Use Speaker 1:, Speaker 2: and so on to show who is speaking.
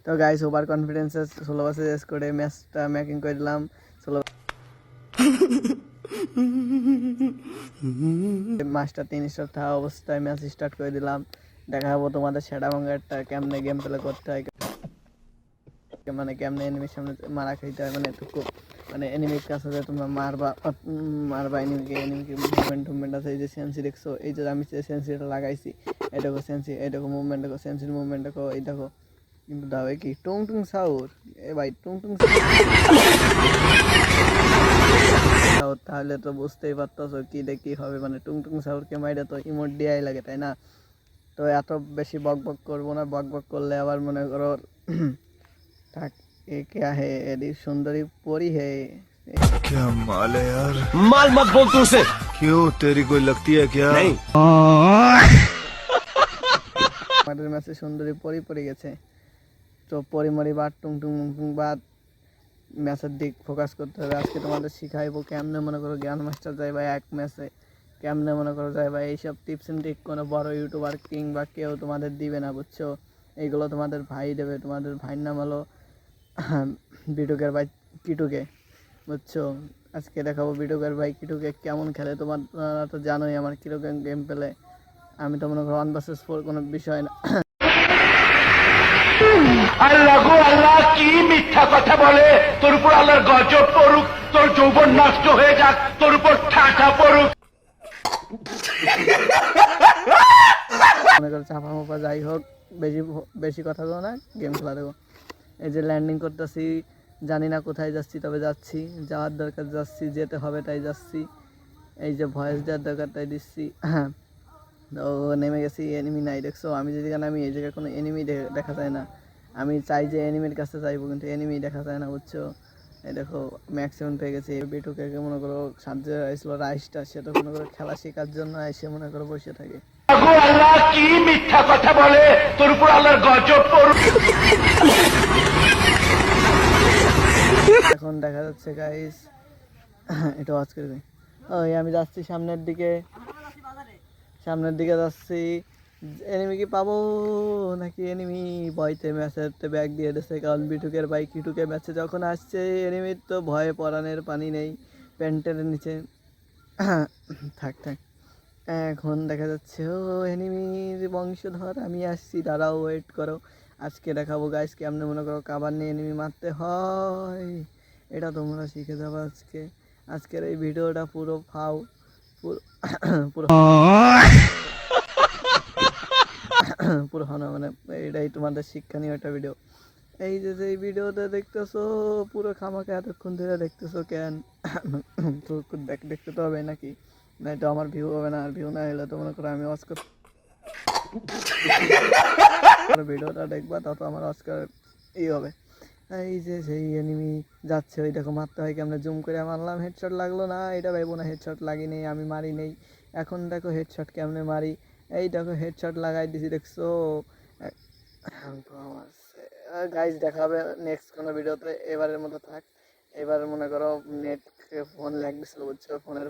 Speaker 1: তো guys over কনফিডেন্সে 16 বছর শেষ করে ম্যাচটা মেকিং করে দিলাম 16 মাস্টার 3 স্টার থাকা অবস্থায় ম্যাচ স্টার্ট করে দিলাম। দেখাবো তোমাদের সেটা ভাঙ্গারটা কেমনে গেম প্লে করতে হয়, মানে কেমনে এনিমির সামনে মারা খাইতে হয়, মানে এটুকু মানে এনিমির কাছে যে তোমরা মারবা এনিমিকে মুভমেন্ট আছে। এই যে সেন্সি দেখছো, এই যে আমি সেন্সিটা লাগাইছি, এই দেখো সেন্সি, এই দেখো মুভমেন্ট দেখো, সেন্সির মুভমেন্ট দেখো, এই দেখো কিন্তু দাও কি টুং টুং সাউর, এ ভাই টুং টুং সাউর, তাহলে তো বুঝতেই পারতেছো কি দেখি হবে, মানে টুং টুং সাউরকে মাইরে তো ইমোট দিয়াই লাগে, তাই না? তো এত বেশি বক বক করবো না, বক বক করলে আবার মনে করো থাক। ये क्या है, यदि सुंदरी परी है।
Speaker 2: क्या माल है यार,
Speaker 3: माल मत बोल तू उसे।
Speaker 2: क्यों तेरी कोई लगती है क्या?
Speaker 3: नहीं।
Speaker 1: আমাদের ম্যাচে সুন্দরী পরি পড়ে গেছে, তো পরিমরি বাদ টুং টুং টুং বাদ ম্যাচের দিক ফোকাস করতে হবে। আজকে তোমাদের শিখাইবো কেমনে মনে করো জ্ঞান মাস্টার যায় ভাই এক ম্যাচে, কেমনে মনে করো যায় ভাই। এইসব টিপস এন্ড ট্রিক কোনো বড় ইউটিউবার কিংবা কেউ তোমাদের দিবে না, বুঝছো? এইগুলো তোমাদের ভাই দেবে। তোমাদের ভাইয়ের নাম হলো বিটুকের ভাই কিটুকে, বুঝছো? আজকে দেখাবো বিটুকের ভাই কিটুকে কেমন খেলে। তোমরা তো জানোই আমার কিরকম গেম পেলে। আমি তো মনে করো 1 vs 4 কোনো বিষয় না।
Speaker 3: আল্লাহ গো আল্লাহ, কি মিথ্যা কথা বলে! তোর উপর আল্লাহর গজব পড়ুক, তোর যৌবন নষ্ট হয়ে যাক, তোর উপর ঠাটা পড়ুক।
Speaker 1: মনে করো চাপা মাপা যাই হোক, বেশি বেশি কথা বলো না, গেম খেলা দেবো। এই যে ল্যান্ডিং করতেছি, জানি না কোথায় যাচ্ছি, তবে যাচ্ছি, যাওয়ার দরকার যাচ্ছি, যেতে হবে তাই যাচ্ছি। এই যে ভয়েস দেওয়ার দরকার তাই দিচ্ছি। তো নেমে গেছি, এনিমি নাই দেখছো। আমি যদি নামি এই জায়গায় কোনো এনিমি দেখা যায় না। আমি চাই যে এনিমির কাছে যাইবো, কিন্তু এনিমি দেখা যায় না, বুঝছো? এই দেখো ম্যাক্সিমাম পেয়ে গেছি। বিটুকে মনে করো সাহায্যে আসলো রাইসটা, সে তো মনে করো খেলা শেখার জন্য এসে মনে করো বসে থাকে।
Speaker 3: গো আল্লাহ, কি মিথ্যা কথা বলে! তোর উপর আল্লাহর গজব পড়ুক।
Speaker 1: এখন দেখা যাচ্ছে গাইস, এটা ওয়াচ করবে। ওই আমি যাচ্ছি সামনের দিকে যাচ্ছি। এনিমি কি পাবো নাকি? এনিমি ভয়তে ম্যাচেতে ব্যাগ দিয়ে দিচ্ছে, কারণ বিটুকের ভাই কিটুকে ম্যাচে যখন আসছে এনিমির তো ভয়ে পরানের পানি নেই প্যান্টের নিচে। থাক থাক। এখন দেখা যাচ্ছে ও এনিমির বংশধর, আমি আসছি, দাঁড়াও ওয়েট করো। আজকে দেখাবো গাইস কেমনে মনে করো কাবার নিয়ে এনিমি মারতে হয়, এটা তোমরা শিখে যাবো আজকে। আজকের এই ভিডিওটা পুরো ফাও, পুরো পুরো পুরো না, মানে এটাই তোমাদের শিক্ষণীয় একটা ভিডিও। এই যে এই ভিডিওটা দেখতেছো পুরো খামাকে এতক্ষণ ধরে দেখতেছো কেন? তো দেখতে তো হবে নাকি, না এটা আমার ভিউ হবে না। আর ভিউ না হলে তো মনে করো আমি অস্কার ভিডিওটা দেখবা, তত আমার অস্কার হবে। এই যে সেই এনিমি যাচ্ছে, ওই দেখো মারতে হয় কেমনে, জুম করে মারলাম, হেডশট লাগলো না। এটা ভাইবো না হেডশট লাগিনি, আমি মারি নেই। এখন দেখো হেডশট কেমনে মারি, এই দেখো হেডশট লাগাই দিছি, দেখছো? গাইজ দেখা হবে নেক্সট কোনো ভিডিওতে। এবারের মতো থাক। এবার মনে করো নেট ফোন ল্যাগ দিছিল, বুঝছো? ফোনের